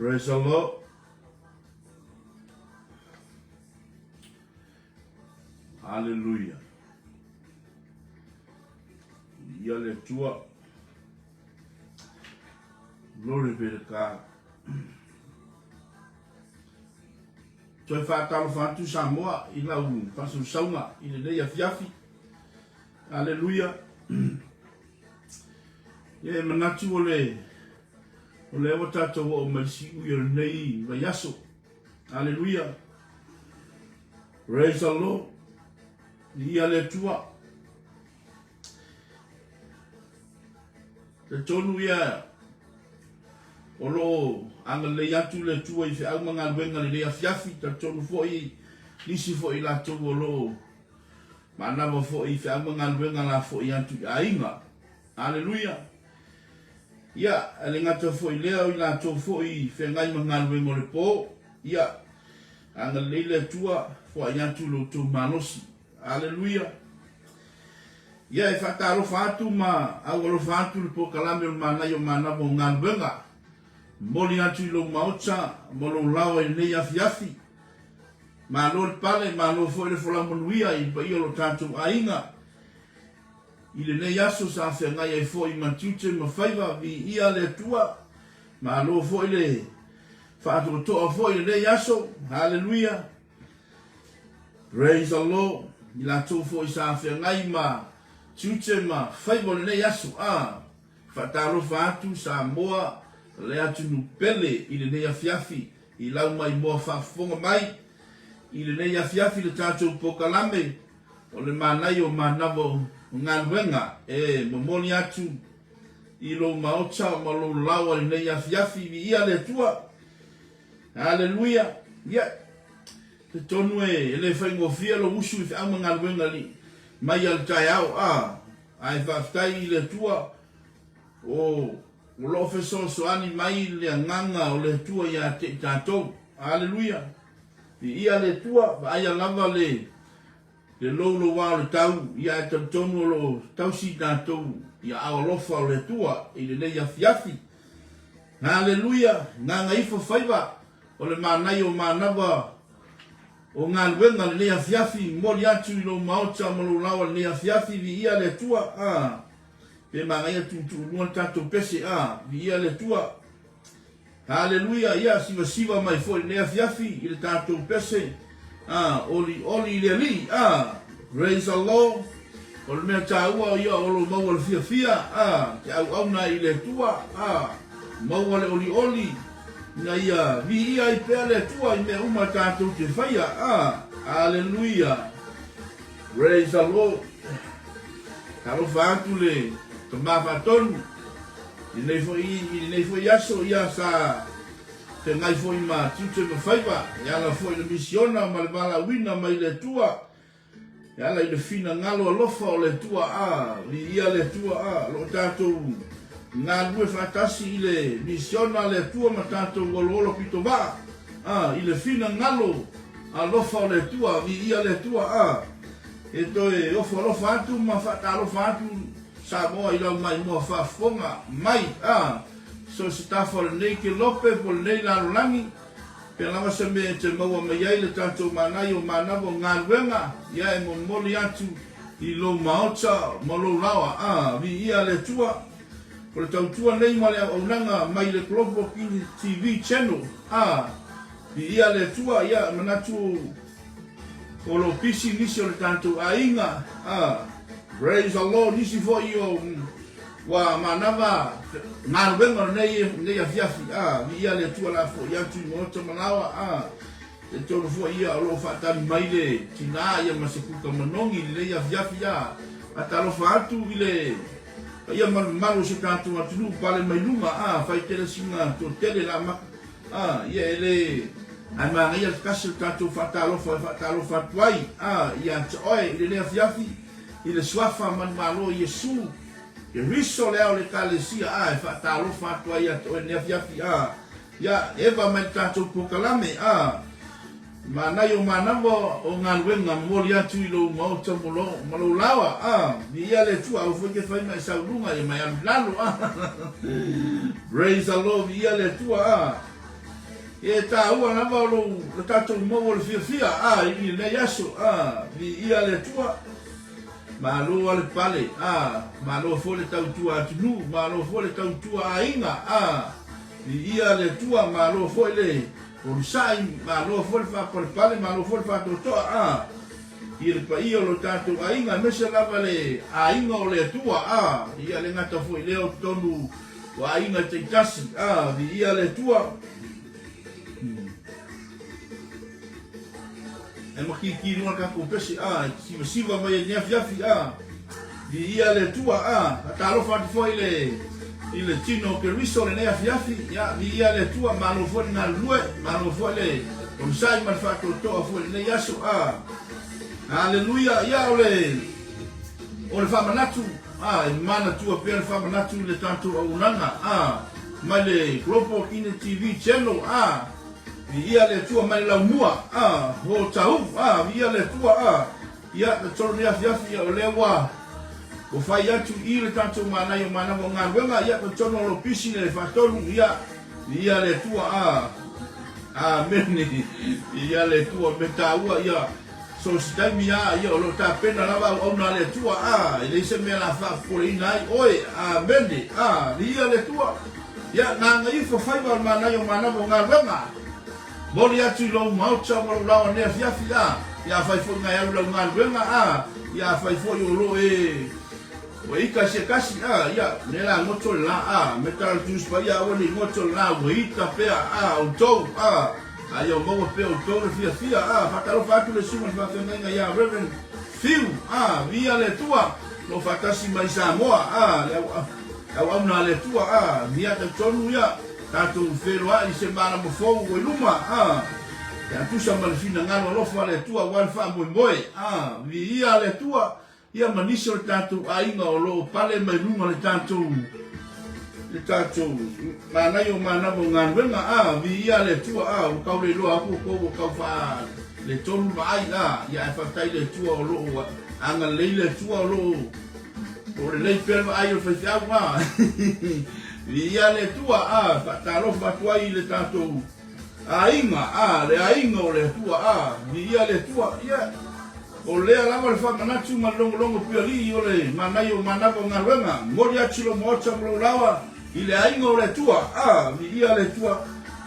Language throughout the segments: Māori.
Praise the Lord. Hallelujah. Ia le tua. Glory be to God. Toi whātalo whātu Samoa I lau whasu saunga I le leia fiafi. Hallelujah. Ia manatu o le awa tātou o malisi ui o nei vai aso. Hallelujah. Praise the Lord. Ia le tua. Te tonu ia o lo anga le atu le tua I whi au manga luenga le lea fiafi. Te tonu fo I nisi fo I la tau o lo manama fo I whi au manga luenga la fo I atu a inga. Hallelujah. Ia, ale ngata fo I lea I la tau fo I whengai manga luenga le po. Ia, anga le le tua fo I atu lo tau manosi. Hallelujah. Ia e whataro whātu ma au alo whātu le po kalame o manai o manabo ngā luenga. Moli atu I lo maota, molo lawa I nei afi. Ma lo le pale, ma lo fo I le whalamonuia I pa I lo tātou ainga. I le nei aso sa whengai ai fo I matute ma whaiva vi ia le tua. Ma lo fo I le whātu toa fo I le nei aso. Hallelujah. Praise the Lord. I la tau fo I sa whengai ma tute ma whaiva le nei aso. Whataro whātu sa moa le atu nu pele I le nei afiafi. I lau mai moa whafonga mai. I le nei afiafi le tātou pokalame. O le manai o manavo ngā luenga. Momoni atu I lo maota ma lo lawa le nei afiafi vi ia le tua. Hallelujah. Yeah. Te tonu le whaingofia lo usu I whaama ngā luenga li. Mai al tai au. Ai whaftai I le tua. O lo feso soani mai le nganga o le tua ia te tātou. Hallelujah. Ia le tua, ai lava le lolo wa le tau, ia te tonu lo tau si tātou, ia awalofa o le tua, I le nei afiafi. Hallelujah. Nganga ifo whaiva, o le manai o manawa, o ngā luenga le nei afiafi, mori atu I lo maota malo lawa le nei afiafi, vi ia le tua, pe mangai atu nuan tātou pese, vi ia le tua. Hallelujah. Ia siva mai foi le afiafi I le tātou pese. Oli le li. Praise the Lord. O le mea tāua ia o lo maua le fia. Te au na I le tua. Maua le oli. Na ia vi ia I pea le tua I mea uma tātou te whaia. Hallelujah. Praise the Lord. Karo whaatu le tamawhatonu. I nei foi aso ia sa te ngai foi ma tute ma whaiva. Ia la foi le misiona ma le wala wina mai le tua. Ia la I le fina ngalo alofa o le tua. Li ia le tua. Lo tātou ngā lue whatasi I le misiona le tua ma tātou ngolo pito wa. I le fina ngalo alofa o le tua. Li ia le tua. E toi ofo alofa atu ma whata alofa atu. Samoa I lau mai mua whafonga mai. So se tafa le nei ke lope po le nei larolangi. Pe lama se me te maua mai ai le tātou manai o manavo ngā luenga. Ia e mo moli atu I lo maota ma lo lawa. Vi ia le tua. Po le tautua nei ma le aunanga mai le Global TV channel. Vi ia le tua. Ia manatu o lo pisi nisi o le tātou ainga. Praise the Lord. Nisi fo I o wa manava ngā ruenga nei afiafi. Vi ia le tua la fo I atu I moota manawa. E tonu fo ia o lo whaatani mai le tina ia masekuka manongi nei afiafi. Atalofa atu I le ia maru se tātou atunu pale mai lunga. Whai tele singa to tele la maka. Ia ele ai maa ia kasi tātou whaatalofa tuai. Ia te oe I le afiafi. I le swafa man malo Yesu. I riso leo le kalesia. E whaatalo whatua ia to e neafiafi. Ia eva mai tātou pokalame. Manai o manamo o ngā luenga mori atu I lo maota malo lawa. Ni ia le tua au whake whai mai saurunga I mai amilalo. Praise the Lord. Ia le tua. e ta ua na ba lo ta to mo o fia i le yaso vi ia le tua ma lo ale pale ma lo fo le tau tua atu ma lo fo le tau tua ainga vi ia le tua ma lo fo le o sai ma lo fo le fa pale ma lo fo le fa to i le pai o lo tatu ainga mese lava le ainga o le tua ia le ngata fo i leo tonu o ainga te tasi vi ia le tua e makiki runga ka kopesi siva mai e fiafi vi ia le tua atalo fati fo i le tino ke riso le nea fiafi vi ia le tua ma lo fo na lue ma lo fo le o sai ma fa to fo le yaso Haleluia, ia o le whamanatu, e mana tua pia le whamanatu le tātou au nanga, mai le Global Ina TV channel, ia le tua mai lau mua, ho tau, ia le tua, ia le toro lea fiafi o le wa, o whai atu i le tātou manai o manawa ngā wenga, ia le tono lo pisi le whatonu, ia le tua, mene, ia le tua me tāua, ia, so sitaimi ia o lo ta pena lava o na le tua ile se me la fa por inai oi mende ia le tua ia na ngai fo fai va mana yo mana bo nga wenga mori atu lo maucha mo la ne fiafi ia fai fo ngai lo nga wenga ia fai fo yo lo o ika se kasi ia ne la ngoto la metal juice pa ia o ni ngoto la o ita pe o to ai o mo pe o toro fia fatalo fatu le suma fa fenga ia Reverend Phil via le tua lo fatasi mai Samoa le au na le tua via te tonu ia tatu fero ai se mara mo fo o luma ya tu sa mal fina ngalo lo fa le tua wan fa mo via le tua ia maniso tatu ai nga lo pale mai luma le tatu mana yo mana bo ngan wenga vi ia le tua o kau le lo aku ko kau fa le tonu mai ia fa tai le tua o lo anga le tua o lo o le per ai o fa tua vi ia le tua fa talo fa tua i le tato ainga le ainga o le tua vi ia le tua ia o le ala le fa manatu ma longo piali o le mana yo mana bo ngan wenga mori achilo mo cha mo lawa ile ainga o le tua vi ia le tua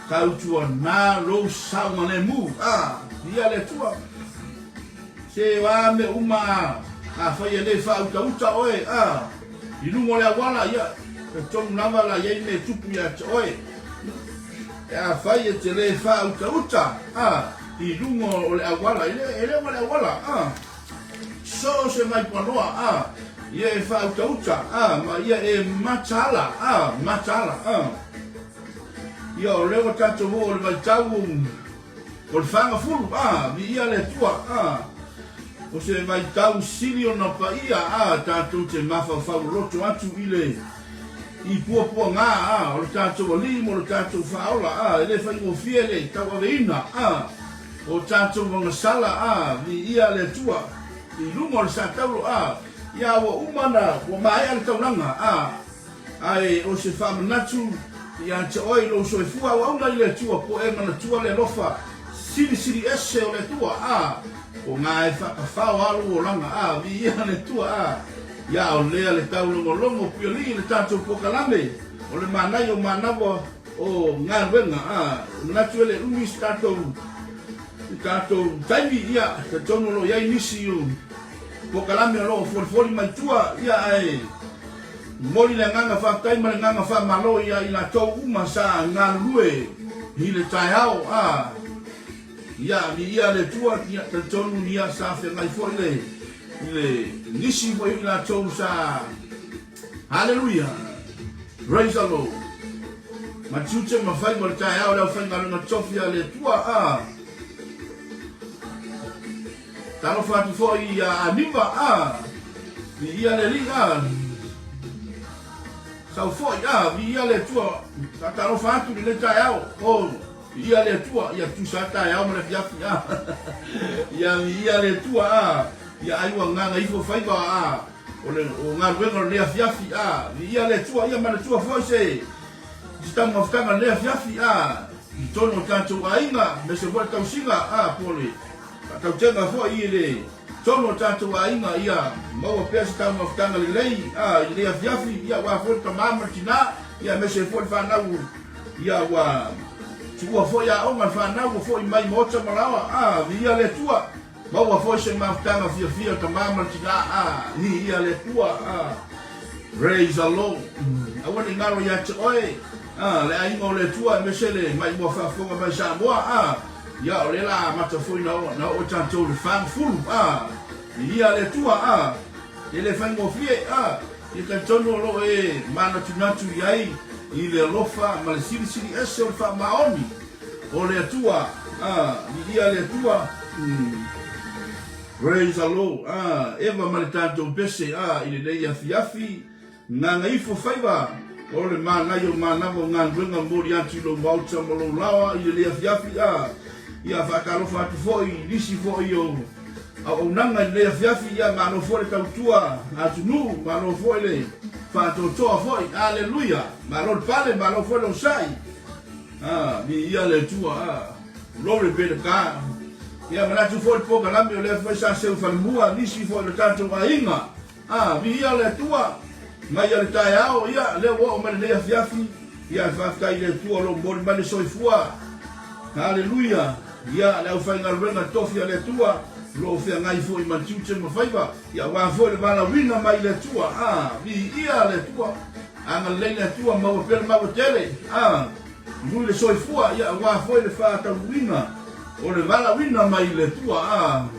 kau tua na lo saunga le mu ia le tua se wa me uma fa ia le fa uta oe i lungo le awala ia e tonu lava la ia ne tupu ia oe ia fa ia te le fa uta i lungo o le awala ele o le awala so se mai panoa ia e fa uta ma ia e matala ia o lewa tato ho le vai tau o le whanga furu vi ia le tua o se vai tau sili o na pa ia tato te mafa whau roto atu i pua ngā o le tato o limo o le tato whaola ele whai o fiele tau aveina o tato wanga sala vi ia le tua i lumo le sa tauro ia wa umana wa mai al tauranga ai o se whamanatu ia te oi lo so e fua wa una ile tua po e mana tua le lofa siri ese o le tua o ngai whakawhao alu o langa vi ia le tua ia o lea le tau longo pioli le tatou pokalame o le manai o manawa o ngā wenga manatu ele umis tatou taimi ia te tono lo iai nisi o pokalame lo foli mai tua ia ai mori le nganga whaktai ma le nganga whamalo ia i la tau uma sa ngā lue i le tai hao ia ni ia le tua ia te tonu ni ia sa whengai fo le nisi fo i la tau sa hallelujah praise the Lord ma tute ma whai ma le tai hao leo whai ngalunga tofia le tua talo whati fo i anima ni ia le li sau foi vi ia le tua talo fatu le tai hao ia le tua ia tu sa tai hao ma le fiafi ia le tua ia ai wa nganga ifo fai ba o ngā wenga le fiafi ia le tua ia ma le tua foi se stama fkanga le fiafi tono tanto ainga me se volta usinga pole tau tenga fo i le tono tanto ainga ia mau pesa tau mafutanga lei ile afiafi ia wa volta mama tina ia me se volta fanau ia wa tua fo ia onga fanau fo i mai mota malawa ia le tua mau fo se mafutanga fia mama tina ia le tua raise the Lord awani ngaro ya oi le ai mo le tua me se le mai mo fa fonga mai sa boa ya le la mata foi na o tanto le fan full ia le tua ele fa mo fie e ka tono lo mana tunatu yai i le lofa ma le siri ese o fa maoni o le tua ia le tua praise the Lord eva ma le tanto pese i le dei afiafi nga ifo faiva o le mana yo mana mo ngangwenga mori ati lo mauta mo lo lawa i le afiafi ia fakalo fatu foi lisi foi yo o nanga le afiafi ia mano foi tautua atunu mano foi le fatu toa foi haleluya mano pale mano foi lo sai ni ia le tua glory be to God ia mana tu foi po kalami le foi sa se falmua lisi foi le tanto ainga ni ia le tua mai ale tai ao ia le o mane le afiafi ia fa ile tua lo mori mane soifua haleluya ia le fai ngalwenga tofi ale tua lo fe ngai fo i mantiuche mo faiva ia wa fo le bala winga mai le tua vi ia le tua anga le tua mo per ma tele lu le soifua ia wa fo le fa ta winga o le bala winga mai le tua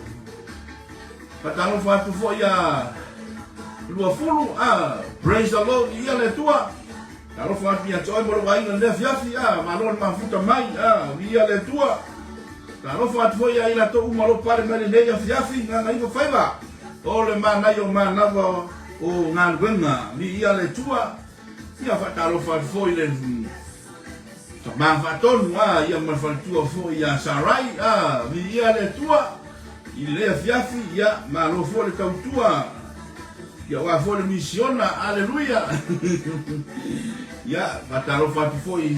patalo fa tu fo ia lua fulu praise the Lord ia le tua taro fa pia toi mo wa ina le fiafi ma lo ma futa mai ia le tua taro fa tu ia ila to uma lo pare mele le fiafi nga ngai fo faiva o le mana yo mana o ngangwenga ia le tua ia fa taro fa fo ile ma fa tonu ia ma fa tua fo ia sarai ia le tua ile fiafi ia ma lo fo le tua ya wa fo le misiona aleluya ya batalo fatu fo i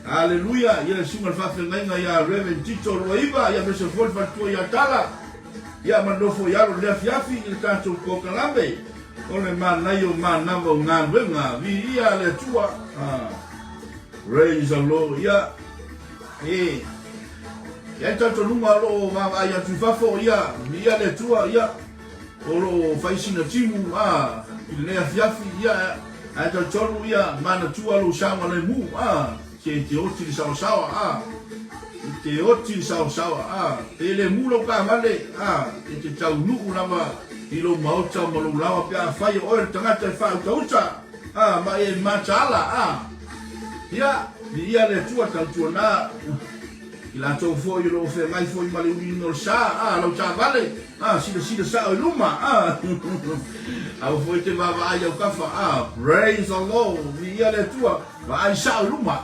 aleluya ya sunga fa fenga ya reverend tito roiva ya beso fo fatu ya tala ya mando fo ya lo le fiafi il tanto ko kalambe ole man na yo man na mo ngangwenga vi ya le tua raise the Lord ya ya tanto numa lo ma ya tu fa fo ya le tua ya olo faisina timu ile afiafi ia ata tolu ia mana tua lo sama le mu te oti sawa te oti sawa ele mu lo ka male te tau nu lava ilo mauta mo lo lava pe fai o tanga te fa uta ma e machala ia le tua tanto na ila to fo yo fe mai fo mali no sa lo cha vale sida sa o luma au fo te va ya ka fa praise the Lord ia le tua va ai sa o luma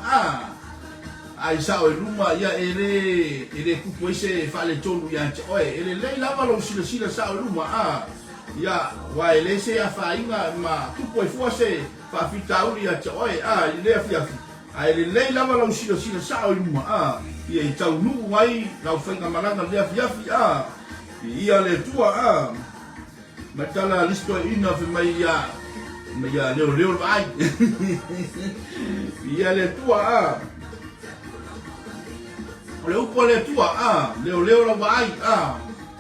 ai sa o luma ia ele ku po ese fa le tonu ya ele le lava lo sida sa o luma ia wa ele se a fa inga ma tu po fo se fa fita uri ya ile afia ele le lava lo sida sa o luma ia i tau nuu ai lau whainga maranga lea fiafi ia le tua matala listo ina fi mai ia leo vai ia le tua le upo le tua leo la vai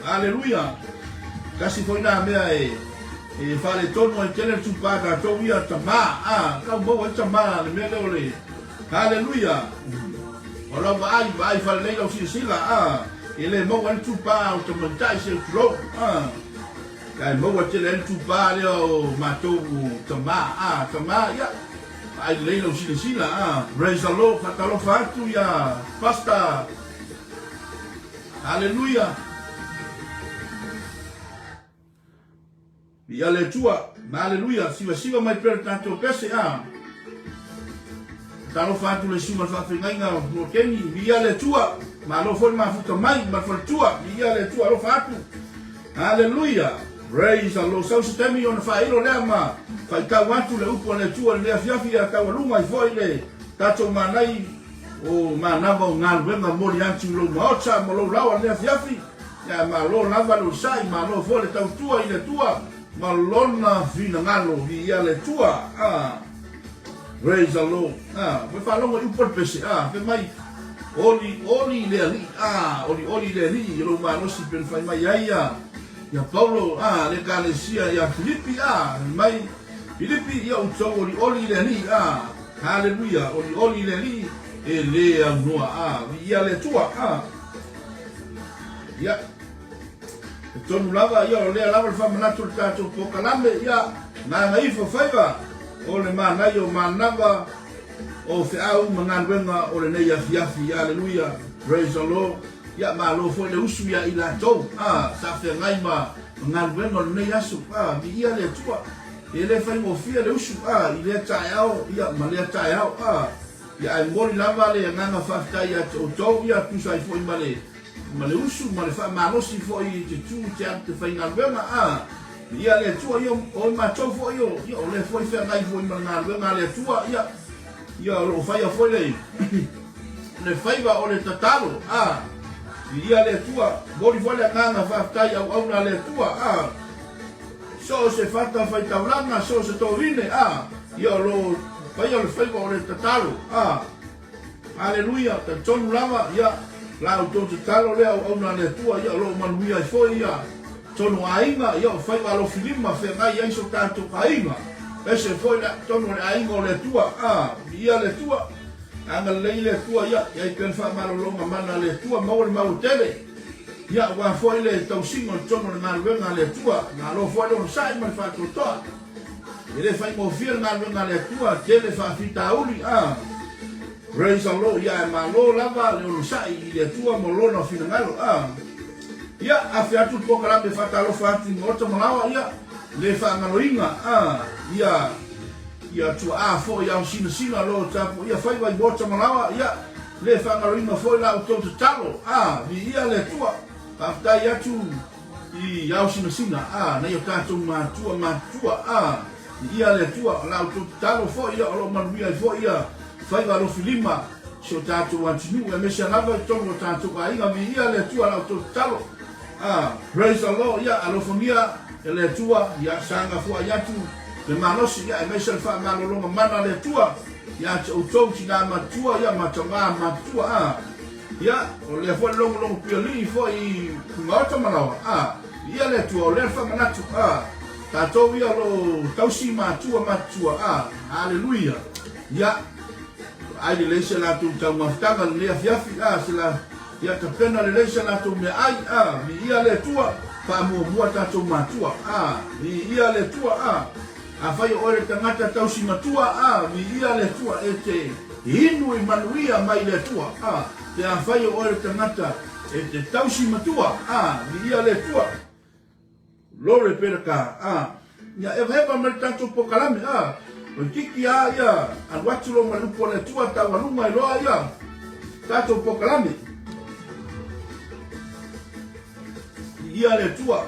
aleluia kasi foi na mea e fale tono e tele tupaka to ia tama ka mo tama le mea le aleluia ora vai fa le lo sila ele mo wan tu pa o te montai se flow kai mo wa te le tu pa le o mato tama ya ai le lo sila praise the Lord fatalo fatu ya pasta hallelujah ya le tua hallelujah siva mai per tanto pese talo fatu le suma fa finga no keni via le tua ma lo for ma futa mai ma for tua via le tua lo fatu hallelujah praise the Lord so stemi on fa ilo le ma fa ka watu le upo le tua le fiafi ka walunga i foi le tato manai o manava o galuega moli atu lou maota ma lou laua le afiafi ia malo lava lo sai malo fo le tautua i le tua ma lona finagalo ia le tua praise the Lord pe falonga i por pese pe mai oli le ali oli le ali lo manosi per fai mai ia Paulo le kalesia ia Filipi mai Filipi ia utau oli le ali haleluya oli le ali e le noa ia le tua ia tonu lava ia le lava fa manatu tato pokalame ia na ngai fo faiva o le mana yo manava o fe au mananwenga o le nei afiafi haleluya praise the Lord ia malo fo le usu ia ila to sa fe ngai ma mananwenga o le nei asu ia le tua e le fai mo fia le usu i le taeao ia ma le taeao ia ai mori lava le nganga faftai ia to ia tusa i fo i male usu ma le fa malosi fo i te tu te ante fai ngalwenga ia le tua io o ma to fo io le fo i fe ngai fo i ngalwenga le tua ia lo fai a fo le fai va o le tatalo ia le tua mori fo le nganga faftai au na le tua so se fata fai taulanga so se tovine ia lo fai o le fai va o le tatalo haleluya ta tonu lava ia la o te talo le au na le tua ia lo manuia i foi ia tonu ainga ia fai va lo filima fe ngai ai so tanto ainga ese foi la tonu le ainga le tua ia le tua anga le tua ia i pen fa malo longa mana le tua mo le mau tele ia wa foi le tau singo tonu le malwenga le tua na lo foi lo sai ma fa to ele fai mo fiel na le tua tele fa fita uli praise the Lord ia malo lava le sai le tua molona finangalo ia afiatu pokala be fatalo fati moto malawa ia le fa ngaloinga ia tu fo ia sina lo tapo ia fai vai moto malawa ia le fa ngaloinga fo la auto talo ia le tua afta ia tu ia sina na ia tato matua ia le tua la auto talo fo ia lo manuia fo ia fai va lo filima so tato wantinu e mesha lava tongo tato ka inga mi ia le tua la to talo praise the Lord ia alofonia le tua ia sanga fu ayatu le manosi ia mesha fa malo longa mana le tua ia to tina matua ia matanga matua ia o le fo longo pioli fo i ngota malawa ia le tua le fa manatu tato ia lo tausi matua haleluya ia ai le leise la tu tau maftanga le afiafi se la ia ka pena le leise la tu me ai mi ia le tua pa mo tatu matua mi ia le tua fai o le tangata tau si matua mi ia le tua e te inu i manuia mai le tua te fai o le tangata e te tau si matua mi ia le tua lore peraka ia e heva me tanto pokalame o kiki ia an watu lo malupo le tua tawanuma i loa ia tato pokalame ia le tua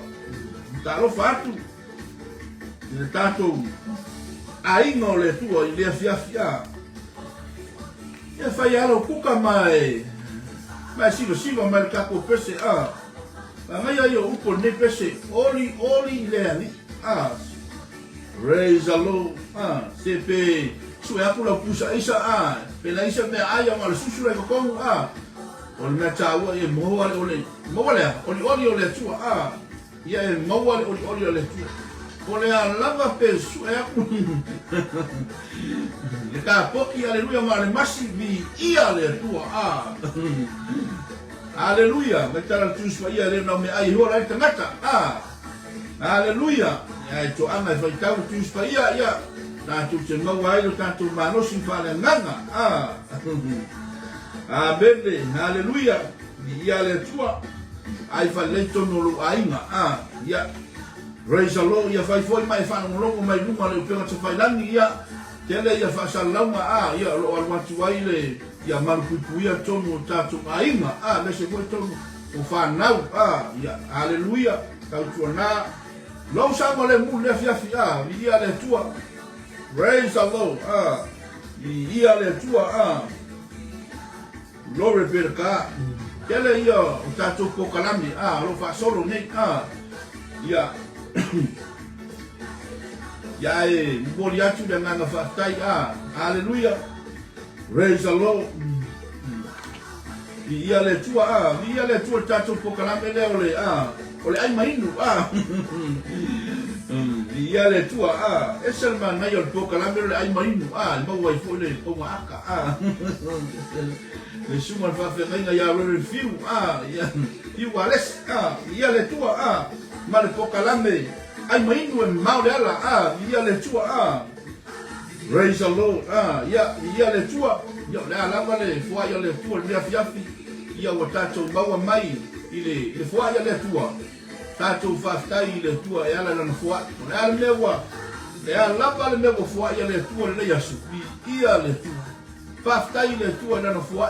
talo fatu le tato ainga o le tua i le afiafia ia fai alo kuka mai silo mai kako pese ngai ai o upo ne pese oli le ali praise the Lord sepe sue aku la pusa isa pela isa me aya mal susu le ko o le tawa e mo wale oli ole tua ia e mo wale oli ole tua o le lava pe sue aku le ka poki aleluya ma le masi vi ia le tua aleluya me tara tu sua ia le no me ai ho la tangata aleluya ai to anga fai tau tu spa ia na tu te mau ai lo tanto mano si fa le nganga bene haleluya ia le tua ai fa le to no lo ainga ia praise the Lord ia fai foi mai fa no longo mai luma le pena te fai lani ia tele ia fa salama ia lo al watu ai le ia malu puia tono tatu ainga me se foi tono o fa nau ia haleluya tau tuana lo usamo le mu le fiafia ia le tua praise the Lord ia le tua lore perka kele ia tato po kalami lo fa solo nei ia ya boli atu dan nga fa tai hallelujah praise the Lord ia le tua tato po kalami le ole ai mainu ia le tua esel man na yo po kalami le ai mainu ma wai fo le po aka le suma fa fe nga ya le fiu ia fiu ales ia le tua ma le po kalami ai mainu e mau le ala ia le tua praise the Lord ia le tua yo le ala le fo ia le tua le fiafi ia wa tato bawa mai ile le fo ia le tua tato faftai le tua e ala na fo le ala mewa le ala le mewa fo ia le tua le yasu ia le tua faftai le tua na fo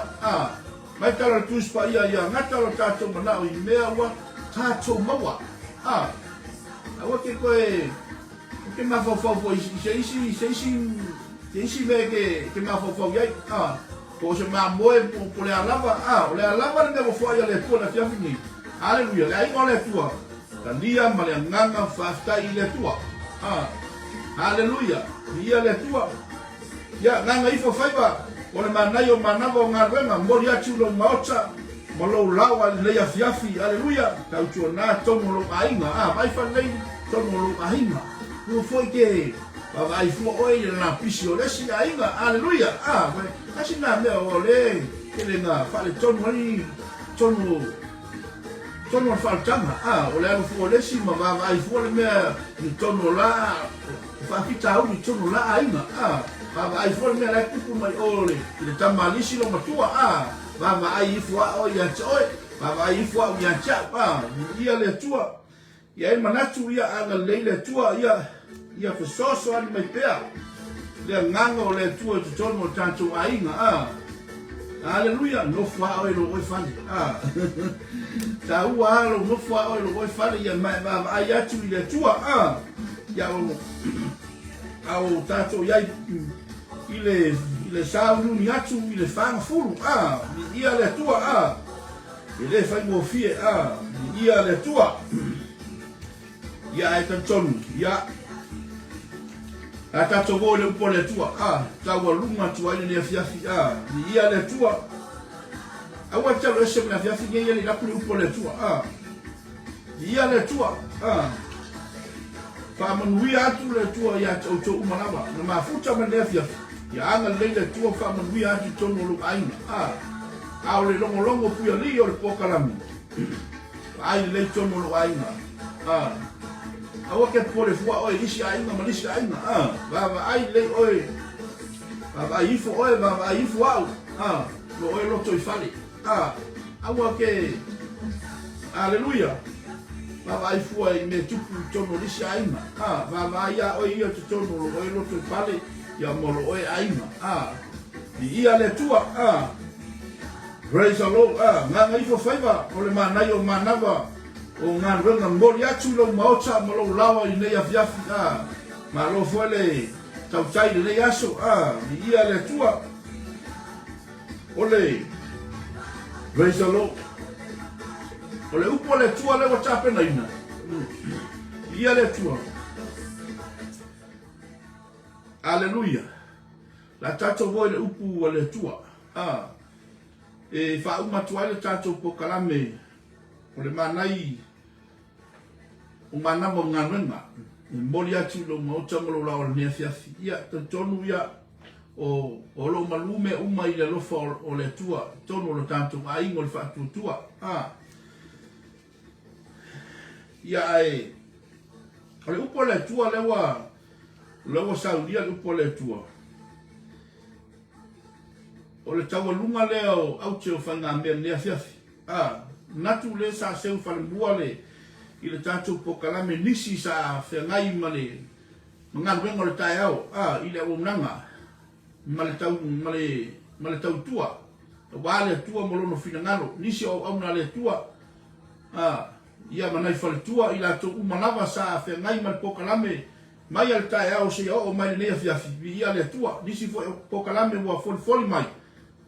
mai tala tu spa ia ngata lo tato mana o mewa tato mawa awa ke ke ma fo isi ke ma fo ia ko se ma moe po le alava le mewa fo ia le tua na fiafi hallelujah le ai ngole tua Tandia male nganga fasta ile tua. Hallelujah. Ia le tua. Ya nganga ifo faiba. Ole manayo manavo ngarwenga mori atu lo maocha. Molo lawa le ya fiafi. Hallelujah. Tau tuona tomo lo ainga. Vai fa nei tomo lo ainga. Ku foi ke baba ai fu oi na pisio lesi ainga. Hallelujah. Kasi na me ole kele na fa le tomo ni tomo tono faltanga ole alo fu ole si ma va ai fu ole me ni tono la fa fita u ni tono la ainga va ai fu ole me la ku mai ole le tamalisi lo matua va ai fu o ya choi va ai fu o ya cha ia le tua ia manatu ia aga le tua ia fe soso ani mai pea le nganga le tua tono tanto ainga hallelujah no fa o lo oi fani ta ua lo no fa o lo oi fani ya mai ai atu ile tua ya o au tato ya ile saunu ni atu ile fanga fulu ia le tua ile fa mo fie ia le tua ya etanton ya tato go le po le tua ta wa lunga tua ile fiafi ia le tua awa talo ese na fiafi ye le la po le tua ia le tua fa manui atu le tua ya to umanaba na mafuta mane fiafi ya anga le tua fa manui atu tono lu ainga au le longo pu ya li o le pokalami ai le tono lu ainga awa ke pole fua oi lisi ainga malisi ainga baba ai le oi baba ai fo oi baba ai fo au lo oi lo toi fali awa ke hallelujah baba ai fo ai me tupu tono lisi ainga baba ia oi ia tono lo oi lo toi fali ya mo lo oi ainga ia le tua praise the Lord nga ifo faiva ole manayo manava o ngā runga mori atu lo maota ma lo lawa i nei afiafi ma lo fuele tau tai nei aso i ia le tua ole praise the Lord ole upo le tua le watape na ina ia le tua hallelujah la tato voi le upu le tua e fa uma tua le tato po kalame ole manai umana mo nganga mori atu lo maota mo lo la ne fiafi ia tonu ia o lo malume uma ile lo fa o le tua tonu lo tanto ai ngol fa tua ia ai ole upo le tua lewa saudia upo le tua ole tawa lunga leo au te fa nga me ne fiafi natu le sa seu falembua le ile tatu po kalame nisi sa whengai male mangan wengo le tai au ile o nanga male tau tua wale tua molono finangalo nisi au na le tua ia manai fale tua ila to umanava sa whengai male po kalame mai al tai au se o mai ne fiafi ia le tua nisi po kalame wa foli mai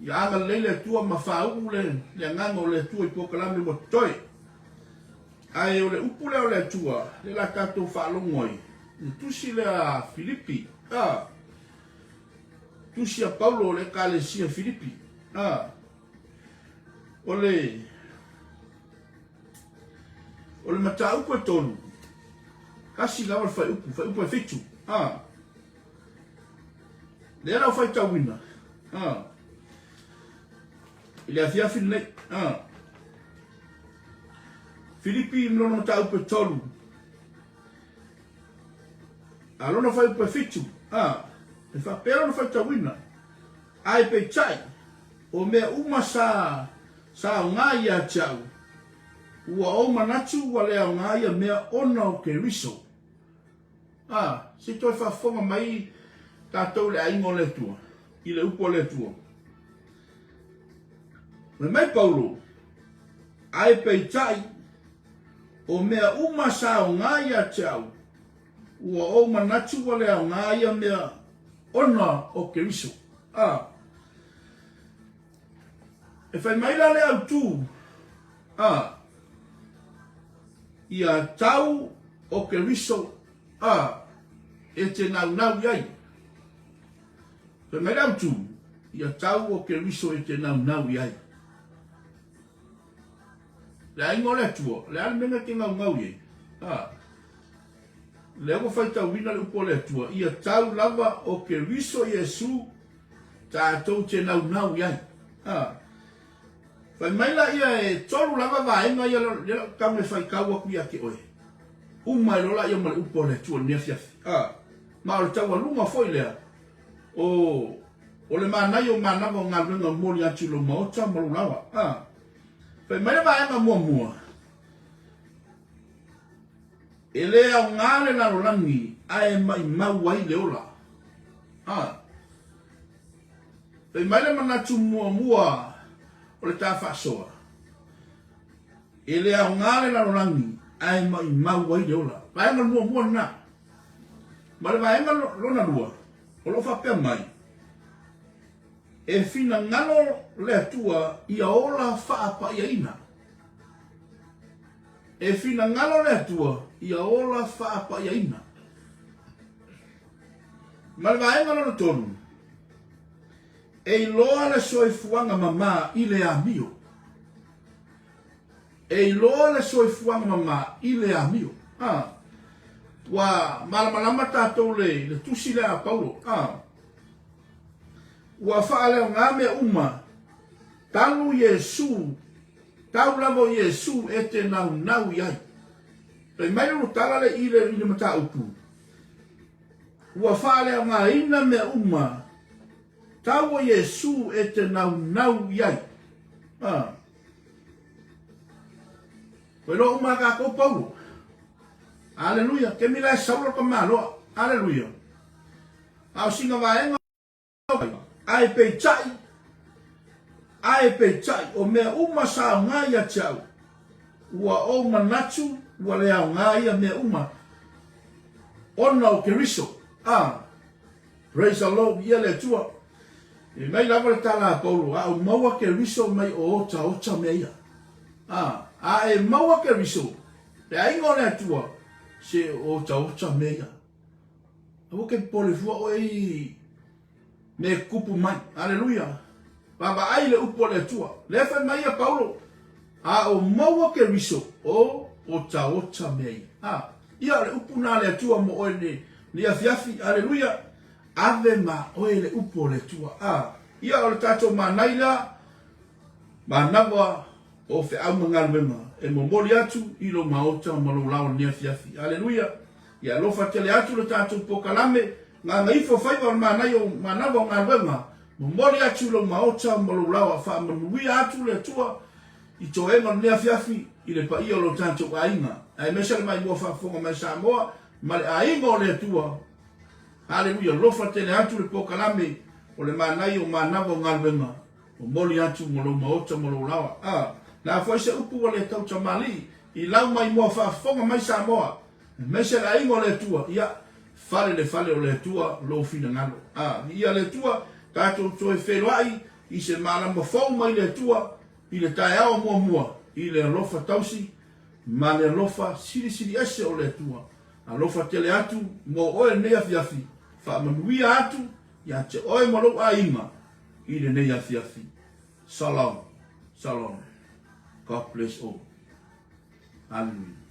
ia anga lele tua mafau le nganga le tua I pokalame mo toi ai o le upu le o le tua le la tatou whaalongoi le tusi le a Filipi tusi a Paulo le kalesia Filipi o le mata upu e tonu kasi lawa fai upu e fitu le era o fai tawina ile afia finne Filipi no ta upu e tonu alona fai upu e fitu e fa pero no fai tawina ai pe chai o me uma sa ngai a chau ua o manatu wa lea ngai a mea ona o ke riso si toi fa fonga mai tatou le aingo le tua I le upo le tua me mai Paulo ai pe chai o mea uma sa ngai a chau ua o manatu wa lea ngai a mea ona o ke riso e fai mai la le au tu ia tau o ke riso e te nau iai fai mai la au tu ia tau o ke riso e te nau iai le aingo le tua le ale menga ke ngau iai le ako fai tau wina le upo le tua ia tau lava o ke riso Yesu tātou te nau iai fai mai la ia e tolu lava vaenga ia le kame fai kaua kuia ke oe umai lola ia male upo le tua nia fiafi ma o le tau alunga foi lea o le manai o manava o ngā renga mori atu lo maota marulawa fai mai la vaenga mua e lea o ngāre na rolangi ae mai mau ai le ola fai mai la manatu mua o le tāwhaasoa e lea o ngāre na rolangi ai mai mau ai le ola vaenga mua na ma le vaenga lona lua o lo whapea mai e fina ngalo le atua ia ola whaapa ia ina e fina ngalo le atua ia ola whaapa ia ina ma le vaenga lona tonu e loa le soifuanga mama I le amio e loa le soifuanga mama I le amio wa malamalama tātou le tusi le a Paulo wa whaale o ngā mea uma talu Yesu tau lavo Yesu e te nau iai pe mai ru tala le ile mata upu wa whaale o ngā ina mea uma tau Yesu e te nau iai Pero uma ka ko Paulo Aleluia, ke mila saulo ka malo. Aleluia. Au singa vaenga ai pe chai o mea uma sa ngai a chau. Ua o manatu ua lea ngai a mea uma. Ona o keriso. Praise the Lord, ia le tua. E mai lava le tala Paulo, au maua keriso mai o ota mea ia. E maua keriso. Te aingo le tua. Se o tauta mea. Awo ke pole fua oi me kupu mai. Aleluia. Baba ai le upo le tua. Le fe mai a Paulo. O maua ke riso o tauta mea. Ia le upu na le tua mo oe ni afiafi. Aleluia. Ave ma oe le upo le tua. Ia o le tato manai la. Manawa o fe au mangaluenga. E momoli atu I lo maota malo lao ni afiafi. Aleluia. Ia lofa tele atu le tātou pokalame. Ngā ngaifo whaiwa manai o manawa o ngā wenga. Momoli atu lo maota malo lao a wha manuia atu le tua. I to enga ni afiafi. I le pa ia lo tātou ainga. Ai mesele mai mua whafonga mai Samoa. Ma le ainga o le tua. Aleluia. Lofa tele atu le pokalame. O le manai o manawa o ngā wenga. Momoli atu malo maota malo lao. Na foi se upu le tau tamali I lau mai mua whaafonga mai Samoa mese la ingo le tua ia fale o le tua lo fina ngalo ia le tua tatou toe wheloai i se malama fau mai le tua, i le tae ao mua mua, i le alofa tausi, ma le alofa siri siri ese o le tua. Alofa tele atu, mo oe nea fiafi, fa manuia atu, ya te oe malo a ima, i le nea fiafi. Salam, salam. God bless all. Hallelujah.